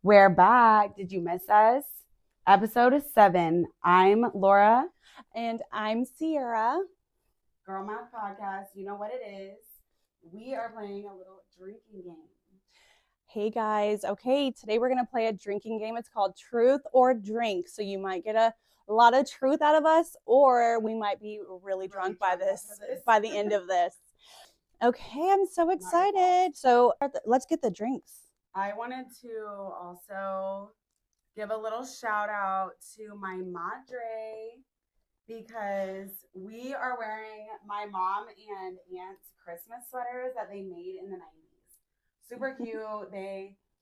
We're back. Did you miss us? Episode 7. I'm Laura. And I'm Sierra. Girl Math Podcast. You know what it is. We are playing a little drinking game. Hey guys. Okay, today we're going to play a drinking game. It's called Truth or Drink. So you might get a lot of truth out of us, or we might be really drunk by the end of this. Okay, I'm so excited. So let's get the drinks. I wanted to also give a little shout out to my madre because we are wearing my mom and aunt's Christmas sweaters that they made in the 90s. Super cute.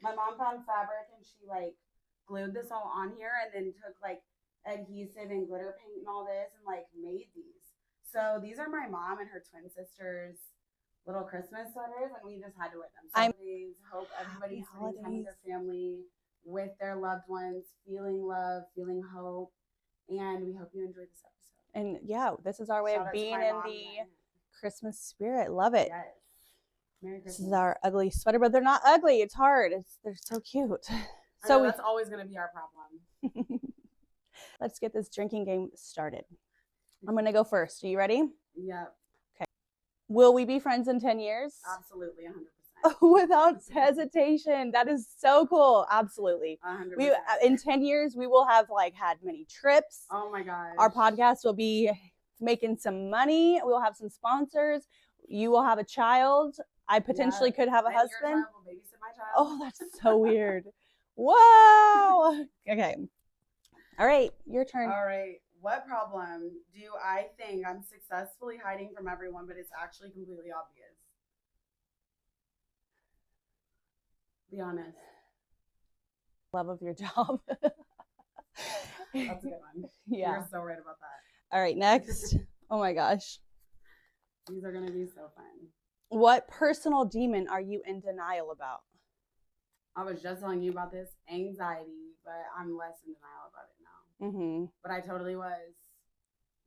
My mom found fabric and she like glued this all on here and then took like adhesive and glitter paint and all this and like made these. So these are my mom and her twin sister's little Christmas sweaters, and we just had to wear them. So I hope everybody's spending time with their family, with their loved ones, feeling love, feeling hope, and we hope you enjoyed this episode. And yeah, this is our way of being in the Christmas spirit. Love it. Yes. Merry Christmas. This is our ugly sweater, but they're not ugly. It's hard. They're so cute. So that's always going to be our problem. Let's get this drinking game started. I'm going to go first. Are you ready? Yep. Will we be friends in 10 years? Absolutely, 100%. Without hesitation. That is so cool. Absolutely. 100%. In 10 years, we will have had many trips. Oh my gosh. Our podcast will be making some money. We'll have some sponsors. You will have a child. I potentially could have a husband. Your child will babysit my child. Oh, that's so weird. Whoa. Okay. All right. Your turn. All right. What problem do I think I'm successfully hiding from everyone, but it's actually completely obvious? Be honest. Love of your job. That's a good one. Yeah. You're so right about that. All right, next. Oh my gosh. These are going to be so fun. What personal demon are you in denial about? I was just telling you about this. Anxiety, but I'm less in denial about it now. Mm-hmm. But I totally was.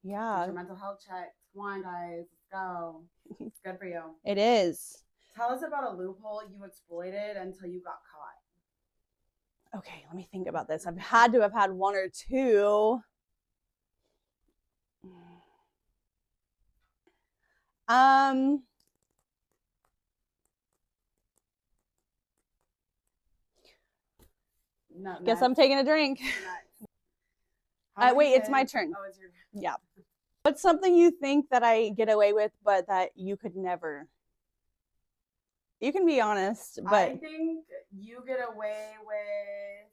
Yeah. Get your mental health checked. Come on, guys. Let's go. It's good for you. It is. Tell us about a loophole you exploited until you got caught. Okay, let me think about this. I've had to have had one or two. Guess I'm taking a drink. Wait, it's my turn. Oh, it's your turn. Yeah. What's something you think that I get away with, but that you could never? You can be honest, but I think you get away with.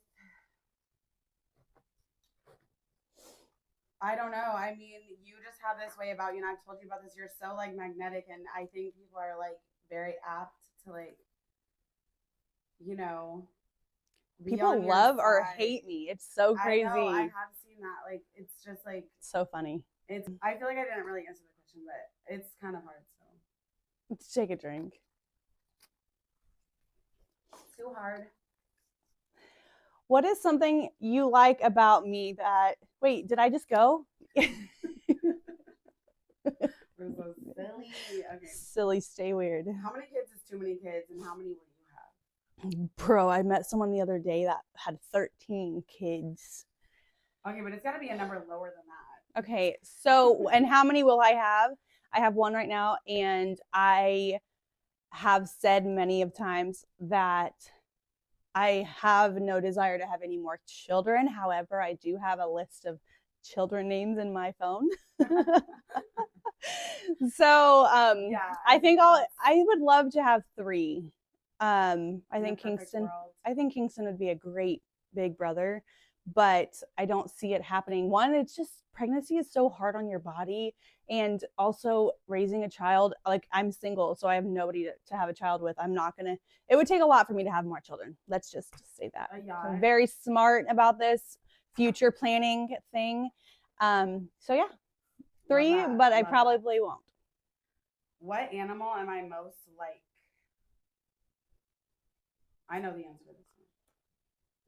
I don't know. I mean, you just have this way about you, and I've told you about this. You're so magnetic, and I think people are very apt to people love or hate me. It's so crazy. I know, I have seen that. It's just so funny. I feel like I didn't really answer the question, but it's kind of hard. So let's take a drink. It's too hard. What is something you like about me that? Wait, did I just go? We're so silly. Okay. Silly, stay weird. How many kids is too many kids, and how many will you have? Bro, I met someone the other day that had 13 kids. Okay, but it's got to be a number lower than that. Okay, so, and how many will I have? I have one right now, and I have said many of times that I have no desire to have any more children. However, I do have a list of children names in my phone. So, yeah, I think I would love to have 3. I think Kingston would be a great big brother, but I don't see it happening. One, it's just pregnancy is so hard on your body, and also raising a child. I'm single, so I have nobody to have a child with. It would take a lot for me to have more children. Let's just say that. I'm very smart about this future planning thing. So yeah, 3, but I probably won't. What animal am I most like? I know the answer to this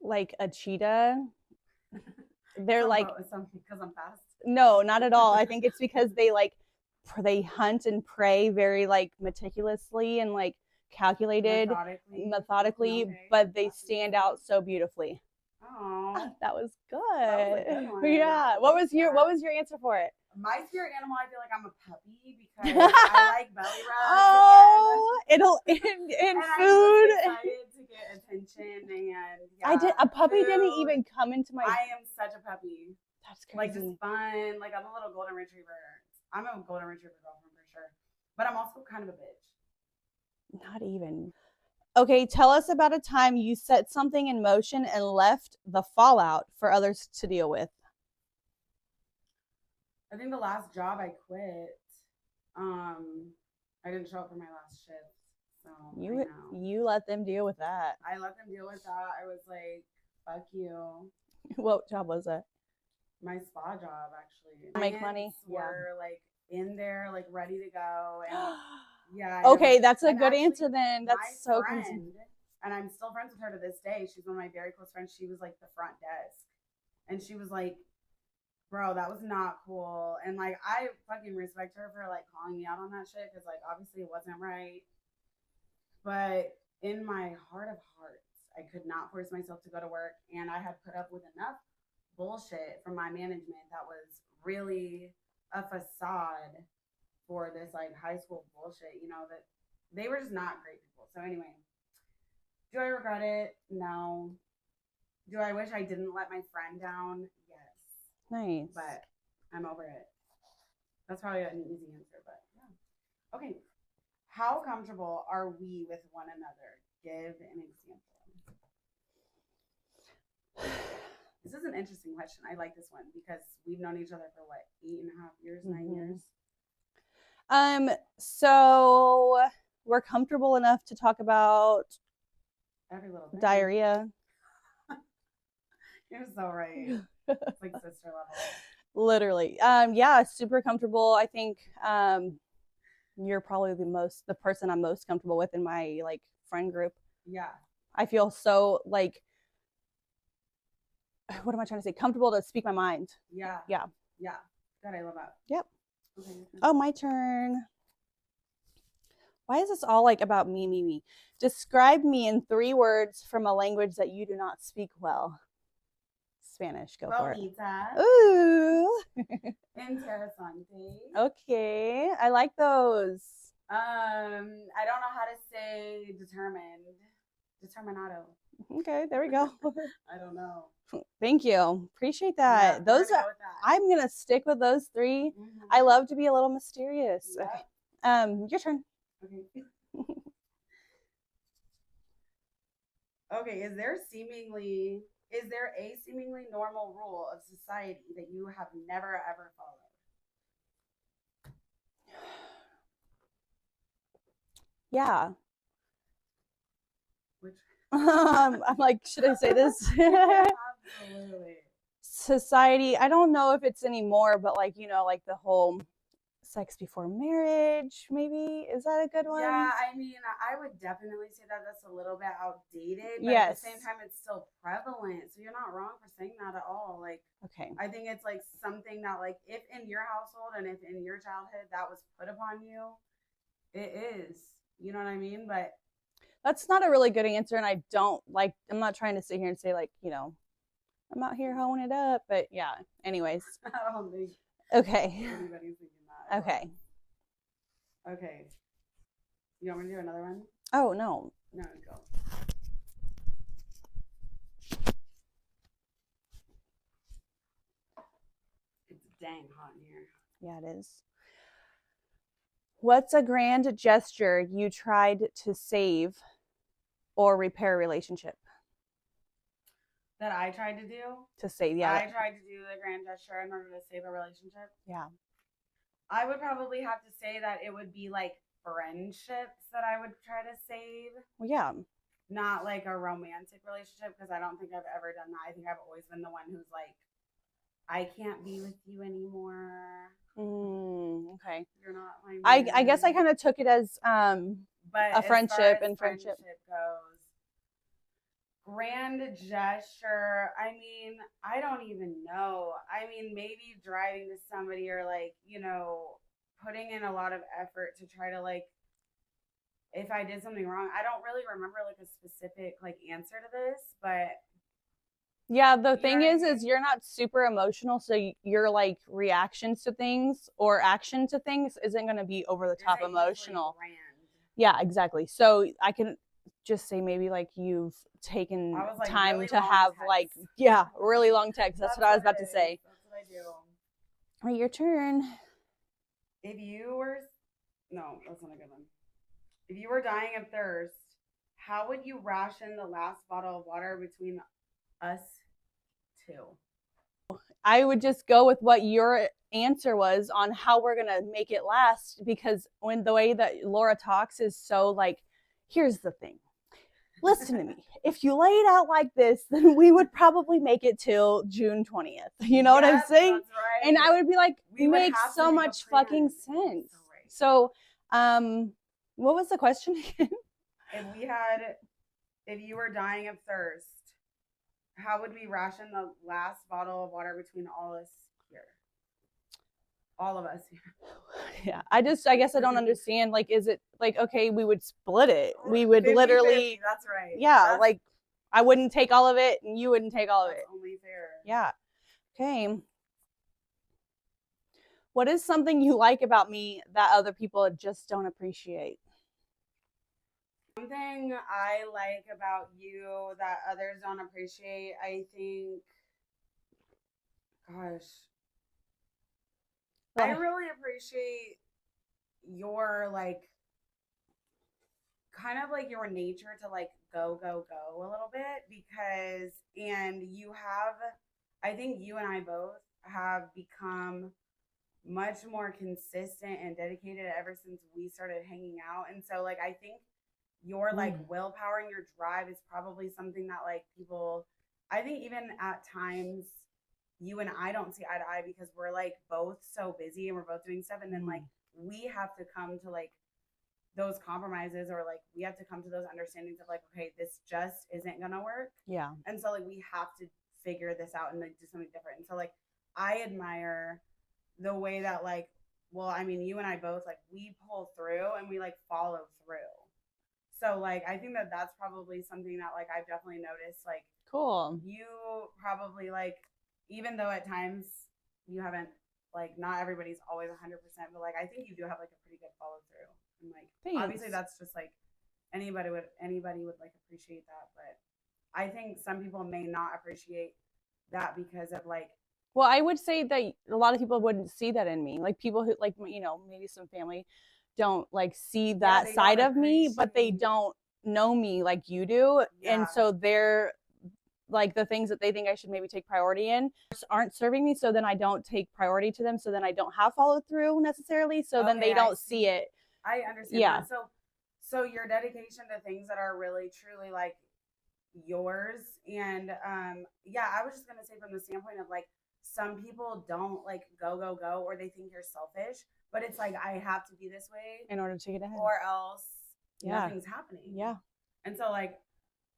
one. Like a cheetah. They're because I'm fast. No, not at all. I think it's because they hunt and prey very meticulously and calculated methodically, Okay. but they That's stand out so beautifully. Oh, That was good. that was a good one. Yeah. I What like was your answer for it? My spirit animal, I feel like I'm a puppy because I like belly rubs. Oh, and and food. I'm just excited to get attention and A puppy didn't food. even come into my. I am such a puppy. That's crazy. Like just fun. Like I'm a little golden retriever. I'm a golden retriever girlfriend for sure. But I'm also kind of a bitch. Not even. Okay, tell us about a time you set something in motion and left the fallout for others to deal with. I think the last job I quit, I didn't show up for my last shift. So you let them deal with that. I let them deal with that. I was like, fuck you. What job was that? My spa job, actually. Make money? Were like in there, like ready to go. And yeah. Okay, that's a good answer then. That's so friend, and I'm still friends with her to this day. She's one of my very close friends. She was like the front desk. And she was like, bro, that was not cool. And like, I fucking respect her for like calling me out on that shit because like obviously it wasn't right. But in my heart of hearts, I could not force myself to go to work, and I had put up with enough bullshit from my management that was really a facade for this like high school bullshit, you know, that they were just not great people. So anyway, do I regret it? No. Do I wish I didn't let my friend down? Yes. Nice. But I'm over it. That's probably an easy answer, but yeah. Okay. How comfortable are we with one another? Give an example. This is an interesting question. I like this one because we've known each other for what, 8.5 years, 9 years? So we're comfortable enough to talk about every little thing. Diarrhea. You're so right. It's like sister level. Literally. Yeah, super comfortable. I think you're probably the person I'm most comfortable with in my like friend group. Yeah. I feel so like, what am I trying to say? Comfortable to speak my mind. Yeah. Yeah. Yeah. God, I love that. Yep. Okay, oh, my turn. Why is this all like about me? Describe me in 3 words from a language that you do not speak well. Spanish. Go for it. Ooh. Interesante. Okay. I like those. I don't know how to say determined. Determinado. Okay, there we go. I don't know. Thank you. Appreciate that. Yeah, those are I'm gonna stick with those 3. Mm-hmm. I love to be a little mysterious. Yep. Okay. Your turn. Okay. Okay, is there a seemingly normal rule of society that you have never ever followed? Yeah. Which? I'm like, should I say this? Absolutely. Society, I don't know if it's anymore, but like, you know, like the whole sex before marriage, maybe. Is that a good one? Yeah, I mean, I would definitely say that that's a little bit outdated, but yes. At the same time, it's still prevalent. So you're not wrong for saying that at all. Like, okay, I think it's like something that, like, if in your household and if in your childhood that was put upon you, it is. You know what I mean? But that's not a really good answer, and I don't like. I'm not trying to sit here and say like, you know, I'm out here hoeing it up, but yeah. Anyways. I don't think. Okay. Anybody's thinking that. Okay. Okay. You want me to do another one? Oh, no. No, go. It's dang hot in here. Yeah, it is. What's a grand gesture you tried to save or repair a relationship? That I tried to do? To save, yeah. I tried to do the grand gesture in order to save a relationship? Yeah. I would probably have to say that it would be like friendships that I would try to save. Well, yeah. Not like a romantic relationship, because I don't think I've ever done that. I think I've always been the one who's like, I can't be with you anymore. Okay. You're not my man. I guess I kind of took it as but a friendship and friendship goes. Grand gesture. I mean, I don't even know. I mean, maybe driving to somebody or like, you know, putting in a lot of effort to try to like if I did something wrong. I don't really remember like a specific like answer to this, but yeah, the thing know what I is mean? you're not super emotional, so your like reactions to things or action to things isn't going to be over the top Isn't usually emotional. grand. Yeah, exactly. So I can just say maybe like you've taken I was like time really to long have text. like, yeah, really long text. That's what I was about it to is. say. That's what I do. All right, your turn. If you were, no, that's not a good one. If you were dying of thirst, how would you ration the last bottle of water between us two? I would just go with what your answer was on how we're going to make it last, because when the way that Laura talks is so like, here's the thing. Listen to me. If you lay it out like this, then we would probably make it till June 20th. You know what I'm saying? That's right. And I would be like, We would makes have to so make a much plan. fucking sense. So right. So, what was the question again? If you were dying of thirst, how would we ration the last bottle of water between all us here? All of us here. Yeah, I guess I don't understand. Like, is it like, okay, we would split it. We would 50, literally. That's right. Yeah, that's, like I wouldn't take all of it and you wouldn't take all of it. That's only fair. Yeah. Okay. What is something you like about me that other people just don't appreciate? Something I like about you that others don't appreciate, I think, gosh, I really appreciate your like kind of like your nature to like go a little bit, because I think you and I both have become much more consistent and dedicated ever since we started hanging out. And so like I think your like willpower and your drive is probably something that like people, I think even at times you and I don't see eye to eye because we're like both so busy and we're both doing stuff, and then like we have to come to like those compromises, or like we have to come to those understandings of like, okay, this just isn't gonna work. Yeah. And so like we have to figure this out and like do something different. And so like I admire the way that like, well, I mean, you and I both like we pull through and we like follow through. So like I think that that's probably something that like I've definitely noticed. Like, cool. You probably like, even though at times you haven't like, not everybody's always 100%, but like I think you do have like a pretty good follow through. And like Thanks. Obviously that's just like anybody would like appreciate that, but I think some people may not appreciate that because of like, well, I would say that a lot of people wouldn't see that in me. Like people who like, you know, maybe some family don't like see that side of me, but they don't know me like you do. Yeah. And so they're like the things that they think I should maybe take priority in aren't serving me. So then I don't take priority to them. So then I don't have follow through necessarily. So then they don't see it. I understand. Yeah. That. So your dedication to things that are really truly like yours. And yeah, I was just gonna say from the standpoint of like, some people don't like go, or they think you're selfish, but it's like, I have to be this way in order to get ahead, or else nothing's happening. Yeah. And so like,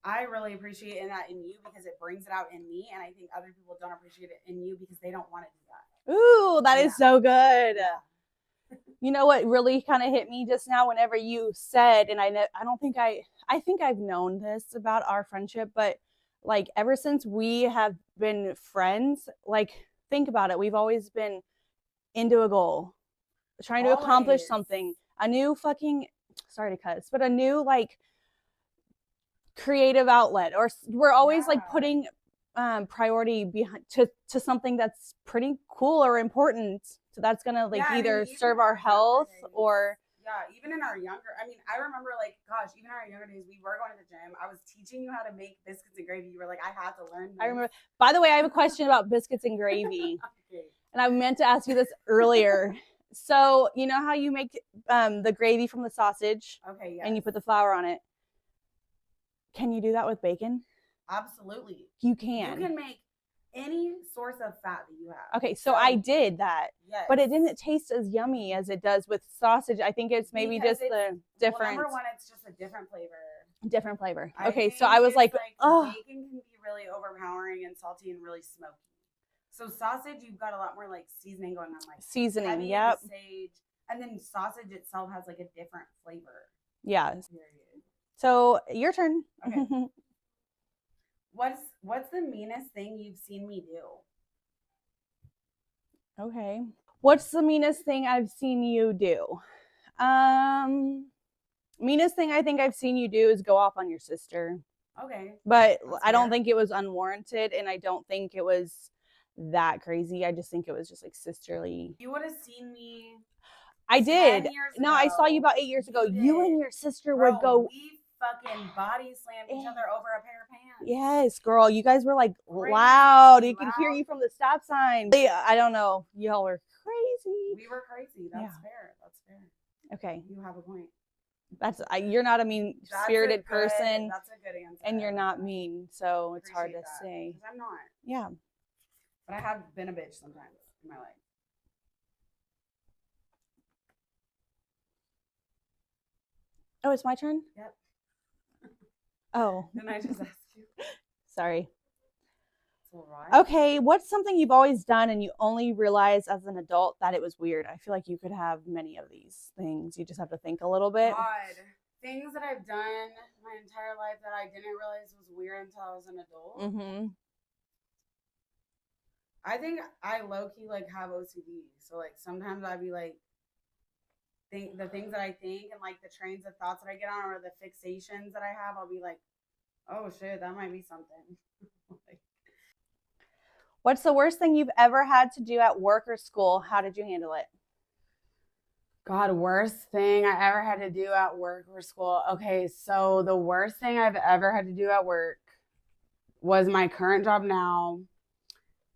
I really appreciate that in you because it brings it out in me. And I think other people don't appreciate it in you because they don't want to do that. Ooh, that is so good. Yeah. You know what really kind of hit me just now whenever you said, and I think I've known this about our friendship, but like ever since we have been friends, like think about it, we've always been into a goal, trying to accomplish something, a new fucking, sorry to cuss, but a new like creative outlet, or we're always like putting priority behind to something that's pretty cool or important. So that's gonna like either serve our health or even in our younger, I mean, I remember like, gosh, even in our younger days, we were going to the gym. I was teaching you how to make biscuits and gravy. You were like, I have to learn this. I remember. By the way, I have a question about biscuits and gravy. Okay. And I meant to ask you this earlier. So you know how you make the gravy from the sausage? Okay, yeah. And you put the flour on it. Can you do that with bacon? Absolutely. You can. You can make any source of fat that you have. Okay, so I did that. Yes. But it didn't taste as yummy as it does with sausage. I think it's maybe because just the different. Well, number one, it's just a different flavor. Different flavor. Okay, so I was like, oh. Bacon can be really overpowering and salty and really smoky. So sausage, you've got a lot more like seasoning going on, like seasoning, yep. Sage, and then sausage itself has like a different flavor. Yeah. Period. So your turn. Okay. What's the meanest thing you've seen me do? Okay. What's the meanest thing I've seen you do? Meanest thing I think I've seen you do is go off on your sister. Okay. But That's I don't fair. think it was unwarranted, and I don't think it was that crazy. I just think it was just like sisterly. You would have seen me I 10 did. years No, I saw you ago. about 8 years ago. You You and did. your sister Bro, would go. we fucking body slammed each other over a pair of pants. Yes, girl. You guys were like Crazy loud. You could hear loud. you from the stop sign. I don't know. Y'all were crazy. We were crazy. That's Yeah. fair. That's fair. Okay. You have a point. You're not a mean-spirited person, That's a good answer. and you're not mean, so it's hard to Appreciate that, say. 'cause I'm not. Yeah. But I have been a bitch sometimes in my life. Oh, it's my turn? Yep. Oh, Didn't I just ask you? sorry. It's all right. Okay, what's something you've always done and you only realized as an adult that it was weird? I feel like you could have many of these things. You just have to think a little bit. God, things that I've done my entire life that I didn't realize was weird until I was an adult. Mm-hmm. I think I low-key like have OCD. So like sometimes I'd be like think the things that I think and like the trains of thoughts that I get on or the fixations that I have, I'll be like, oh shit, that might be something. Like, What's the worst thing you've ever had to do at work or school? How did you handle it? God, worst thing I ever had to do at work or school. Okay, so the worst thing I've ever had to do at work was my current job now.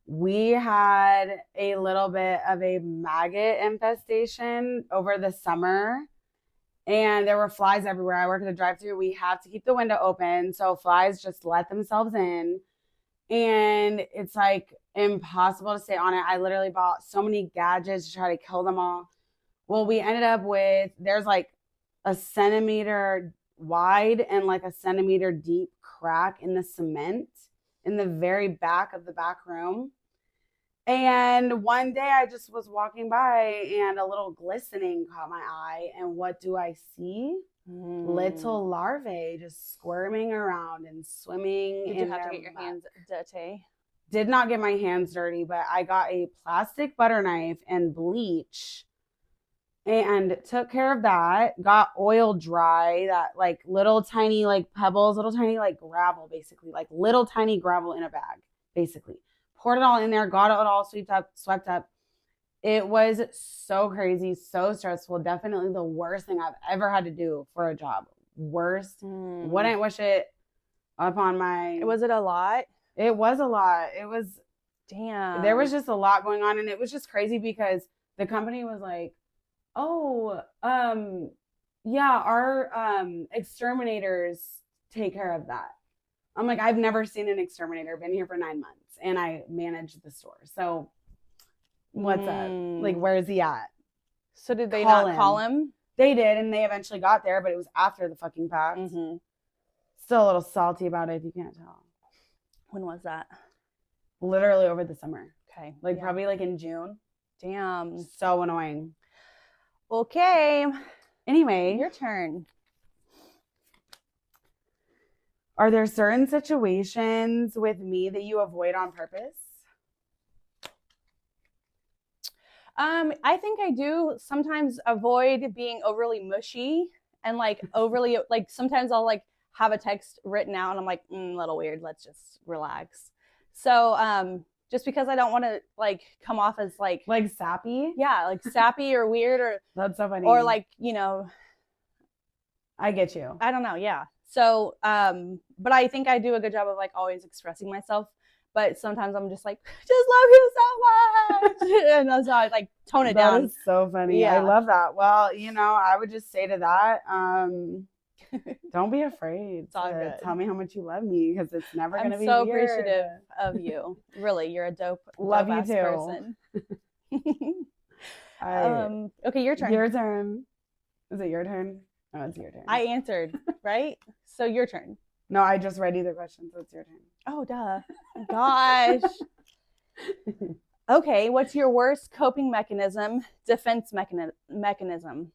We had a little bit of a maggot infestation over the summer, and there were flies everywhere. I work at a drive-thru. We have to keep the window open so flies just let themselves in, and it's like impossible to stay on it. I literally bought so many gadgets to try to kill them all. Well, we ended up with, there's like a centimeter wide and like a centimeter deep crack in the cement in the very back of the back room. And one day I just was walking by and a little glistening caught my eye. And what do I see? Little larvae just squirming around and swimming. Did you have to get your hands dirty? Did not get my hands dirty, but I got a plastic butter knife and bleach and took care of that. Got oil dry, that like little tiny like pebbles, little tiny like gravel, basically, like little tiny gravel in a bag, basically. Poured it all in there, got it all swept up. It was so crazy, so stressful. Definitely the worst thing I've ever had to do for a job. Worst. Wouldn't wish it upon my. Was it a lot? It was a lot. It was. Damn. There was just a lot going on, and it was just crazy because the company was like, oh, yeah, our exterminators take care of that. I'm like, I've never seen an exterminator. Been here for 9 months, and I manage the store. So, what's up? Like, where's he at? So did they not call him? They did, and they eventually got there, but it was after the fucking fact. Mm-hmm. Still a little salty about it, if you can't tell. When was that? Literally over the summer. Okay. Like probably like in June. Damn. So annoying. Okay. Anyway. Your turn. Are there certain situations with me that you avoid on purpose? I think I do sometimes avoid being overly mushy and like overly, like sometimes I'll like have a text written out and I'm like, a little weird. Let's just relax. So, just because I don't want to like come off as like sappy. Yeah. Like sappy or weird or that's so funny. Or like, you know, I get you. I don't know. Yeah. So, but I think I do a good job of like always expressing myself. But sometimes I'm just like, just love you so much. And that's how I like tone it down. That is so funny. Yeah. I love that. Well, you know, I would just say to that, don't be afraid to tell me how much you love me because it's never going to be so weird. Appreciative of you. Really, you're a dope love you too. Person. Okay, your turn. Your turn. Is it your turn? Oh, it's your turn. I answered, right? So your turn. No, I just read either question, so it's your turn. Oh, duh. Gosh. Okay, what's your worst coping mechanism, defense mechanism?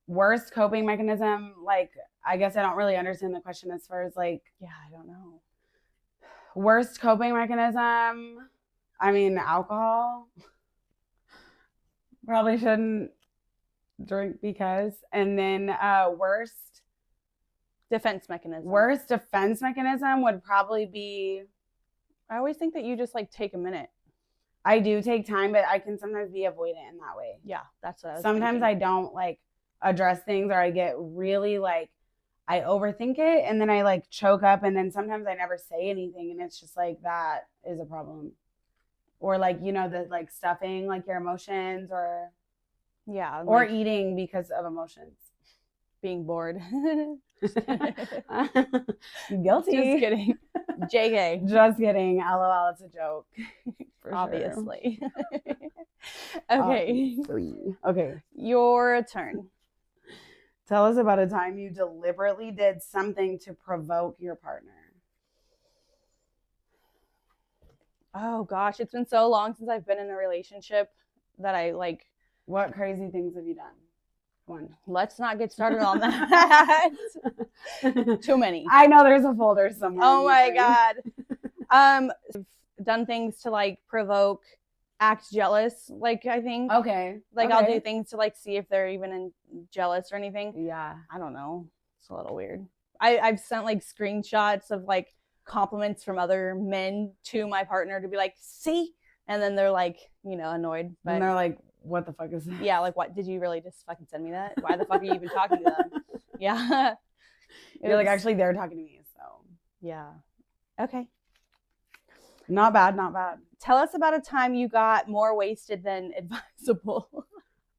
worst coping mechanism, like, I guess I don't really understand the question as far as like, Yeah, I don't know. worst coping mechanism. I mean, alcohol. Probably shouldn't drink because. And then worst Defense mechanism. would probably be, I always think that you just like take a minute. I do take time, but I can sometimes be avoidant in that way. Yeah, that's what I was Sometimes thinking. I don't like address things, or I get really like, I overthink it and then I like choke up, and then sometimes I never say anything, and it's just like, that is a problem. Or like, you know, the like stuffing like your emotions, or or like, eating because of emotions. Being bored. Guilty. Just kidding. JK. Just kidding. LOL, it's a joke. For Obviously. Sure. Okay. Okay. Your turn. Tell us about a time you deliberately did something to provoke your partner. Oh gosh, it's been so long since I've been in a relationship that I like. What crazy things have you done? One. Let's not get started on that. Too many. I know there's a folder somewhere. Oh my God. I've done things to like provoke, act jealous. Like, I think. Okay. Like, I'll do things to like see if they're even jealous or anything. Yeah. I don't know. It's a little weird. I've sent like screenshots of like compliments from other men to my partner to be like, see? And then they're like, you know, annoyed. But and they're like, what the fuck is this? yeah, like, what? Did you really just fucking send me that? Why the fuck are you even talking to them? Yeah. You're like, actually, they're talking to me, so. Yeah. Okay. Not bad, not bad. Tell us about a time you got more wasted than advisable.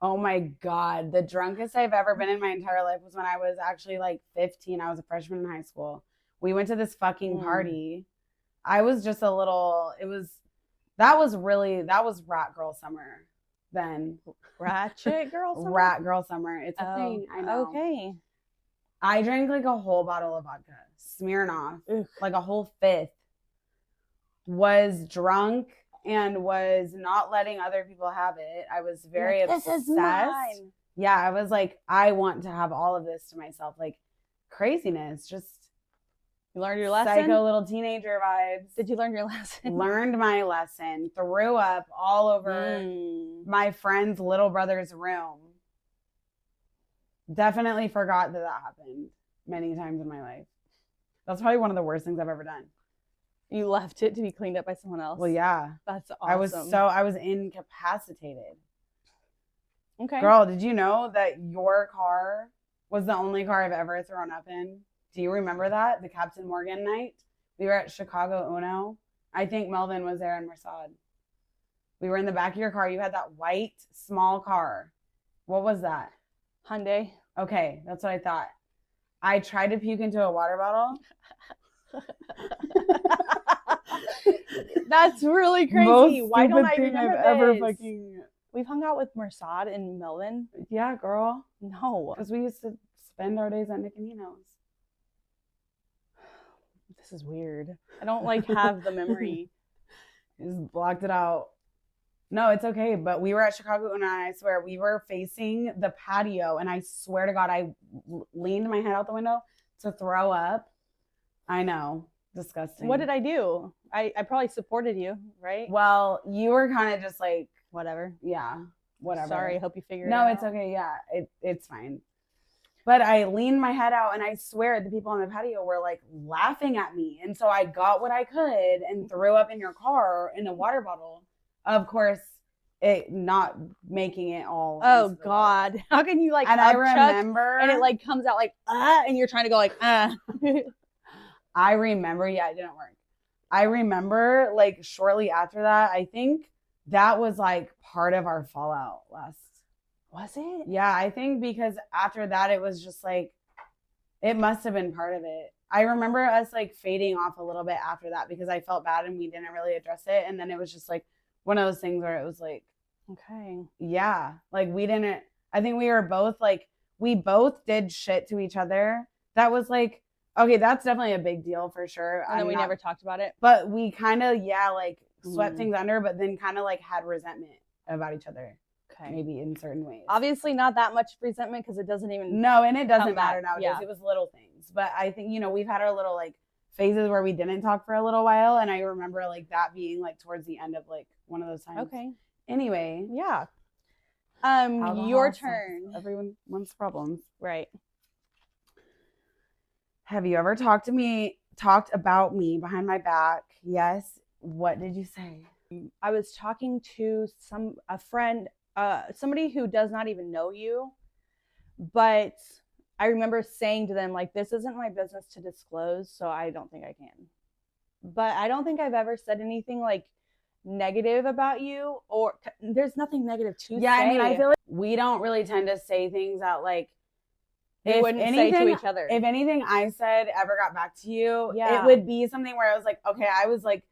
Oh my God. The drunkest I've ever been in my entire life was when I was actually like 15. I was a freshman in high school. We went to this fucking party. I was just a little, that was rat girl summer then. Ratchet girl summer? Rat girl summer. It's a thing. I know. Okay. I drank like a whole bottle of vodka. Smirnoff. Ugh. Like a whole fifth. Was drunk and was not letting other people have it. I was very obsessed. This is mine. Yeah, I was like, I want to have all of this to myself. Like, craziness. Just you learned your lesson? Psycho little teenager vibes. Did you learn your lesson? Learned my lesson. Threw up all over my friend's little brother's room. Definitely forgot that happened many times in my life. That's probably one of the worst things I've ever done. You left it to be cleaned up by someone else? Well, yeah. That's awesome. I was incapacitated. Okay. Girl, did you know that your car was the only car I've ever thrown up in? Do you remember that? The Captain Morgan night? We were at Chicago Uno. I think Melvin was there and Mersad. We were in the back of your car. You had that white, small car. What was that? Hyundai. Okay, that's what I thought. I tried to puke into a water bottle. That's really crazy. Why don't I remember this? We've hung out with Mersad in Melvin. Yeah, girl. No. Because we used to spend our days at Nick and Nino's. This is weird. I don't like have the memory. Just blocked it out. No, it's okay. But we were at Chicago and I swear we were facing the patio, and I swear to God, I leaned my head out the window to throw up. I know. Disgusting. What did I do? I probably supported you, right? Well, you were kind of just like, whatever. Yeah, whatever. Sorry, I hope you figured it out. No, it's okay. Yeah, it's fine. But I leaned my head out, and I swear the people on the patio were like laughing at me. And so I got what I could and threw up in your car in a water bottle. Of course, it not making it all. Oh God. How can you like, and I remember, and it like comes out like, and you're trying to go like, I remember, yeah, it didn't work. I remember like shortly after that, I think that was like part of our fallout last. Was it? Yeah, I think because after that, it was just like, it must have been part of it. I remember us like fading off a little bit after that because I felt bad and we didn't really address it. And then it was just like one of those things where it was like, okay. Yeah. Like I think we were both like, we both did shit to each other. That was like, okay, that's definitely a big deal for sure. And then we never talked about it. But we kind of, like swept things under, but then kind of like had resentment about each other. Okay. maybe in certain ways. Obviously not that much resentment because it doesn't even. No, and it doesn't come matter back. nowadays. Yeah. It was little things. But I think, you know, we've had our little like phases where we didn't talk for a little while. And I remember like that being like towards the end of like one of those times. Okay. Anyway. Yeah. Alcohol, Your sex, turn. everyone wants problems. Right. Have you ever talked about me behind my back? Yes. What did you say? I was talking to a friend, somebody who does not even know you, but I remember saying to them, like, this isn't my business to disclose, so I don't think I can. But I don't think I've ever said anything like negative about you, or there's nothing negative to say. Yeah, I mean, I feel like we don't really tend to say things that like we wouldn't say to each other. If anything I said ever got back to you, Yeah. it would be something where I was like, okay, I was like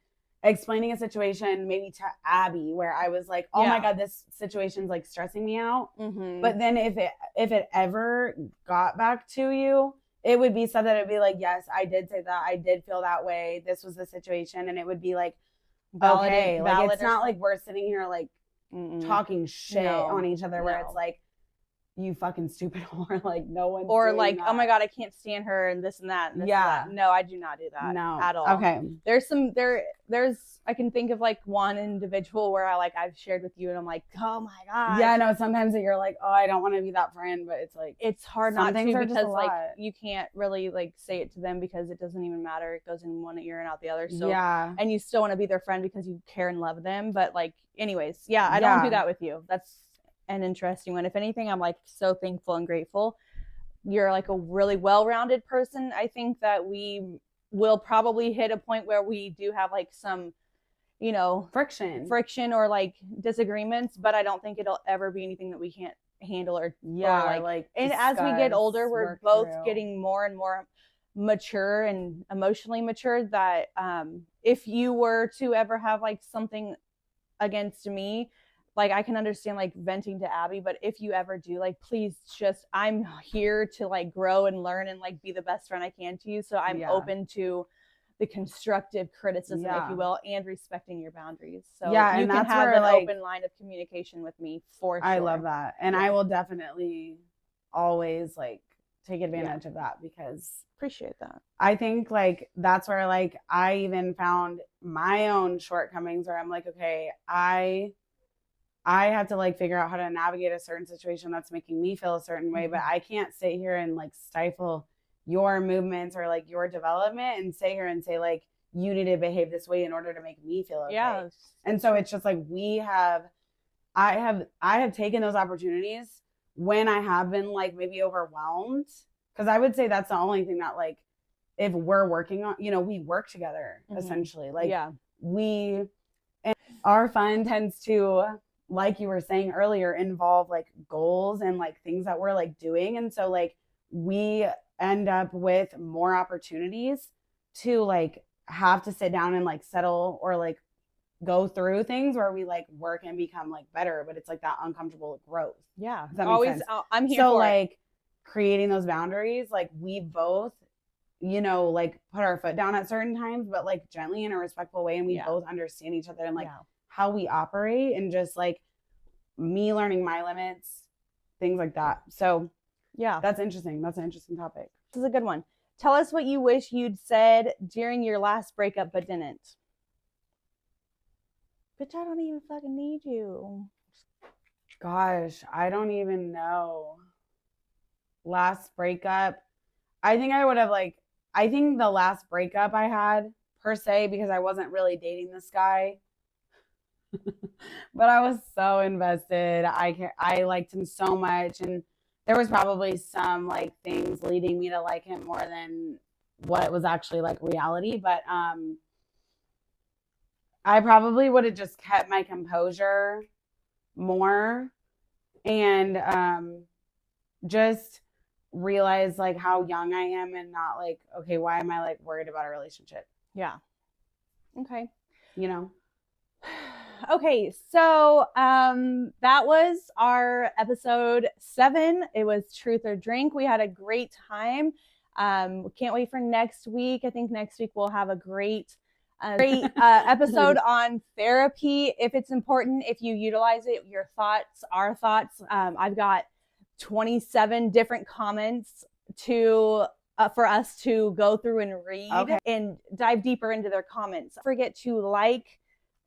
explaining a situation maybe to Abby where I was like, oh my God, this situation's like stressing me out. Mm-hmm. But then if it ever got back to you, it would be stuff that it'd be like, yes, I did say that. I did feel that way. This was the situation. And it would be like, okay, like it's not like we're sitting here like talking shit on each other where it's like, you fucking stupid whore, like no one. Or like, oh my God, I can't stand her and this and that. And this and that. No, I do not do that. No. At all. Okay. There's I can think of like one individual where I've shared with you and I'm like, oh my God. Yeah, no, sometimes you're like, oh, I don't want to be that friend, but it's like it's hard not to because like lot. You can't really like say it to them because it doesn't even matter. It goes in one ear and out the other. So yeah. And you still want to be their friend because you care and love them. But like anyways, I don't do that with you. That's an interesting one. If anything, I'm like so thankful and grateful. You're like a really well-rounded person. I think that we will probably hit a point where we do have like some, you know, friction or like disagreements, but I don't think it'll ever be anything that we can't handle or like and as we get older, we're both getting more and more mature and emotionally mature that if you were to ever have like something against me, like I can understand like venting to Abby, but if you ever do, like please just, I'm here to like grow and learn and like be the best friend I can to you. So I'm open to the constructive criticism, if you will, and respecting your boundaries. So you can have an open line of communication with me for sure. I love that. And I will definitely always like take advantage of that because appreciate that. I think like that's where like I even found my own shortcomings where I'm like, okay, I have to like figure out how to navigate a certain situation that's making me feel a certain way, but I can't sit here and like stifle your movements or like your development and sit here and say like, you need to behave this way in order to make me feel okay. Yeah. And so it's just like I have taken those opportunities when I have been like maybe overwhelmed. Cause I would say that's the only thing that like, if we're working on, you know, we work together essentially. Like and our fun tends to, like you were saying earlier, involve like goals and like things that we're like doing. And so like we end up with more opportunities to like have to sit down and like settle or like go through things where we like work and become like better, but it's like that uncomfortable growth. Yeah. Does that make sense? I'm here so for like it. Creating those boundaries, like we both, you know, like put our foot down at certain times, but like gently in a respectful way. And we both understand each other and like how we operate and just like me learning my limits, things like that. So yeah, that's interesting. That's an interesting topic. This is a good one. Tell us what you wish you'd said during your last breakup but didn't. Bitch, I don't even fucking need you. Gosh, I don't even know. Last breakup. I think I would have like, I think the last breakup I had per se, because I wasn't really dating this guy, but I was so invested. I liked him so much. And there was probably some like things leading me to like him more than what was actually like reality. But I probably would have just kept my composure more and just realize like how young I am and not like, okay, why am I like worried about a relationship? Yeah. Okay. You know? Okay, so that was our episode 7. It was Truth or Drink. We had a great time. Can't wait for next week. I think next week we'll have a great a great episode on therapy. If it's important, if you utilize it, your thoughts, our thoughts. I've got 27 different comments to for us to go through and read and dive deeper into their comments. Don't forget to like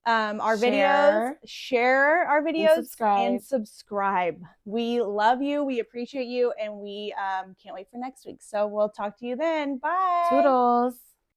our videos, share our videos, and subscribe. We love you. We appreciate you. And we can't wait for next week. So we'll talk to you then. Bye. Toodles.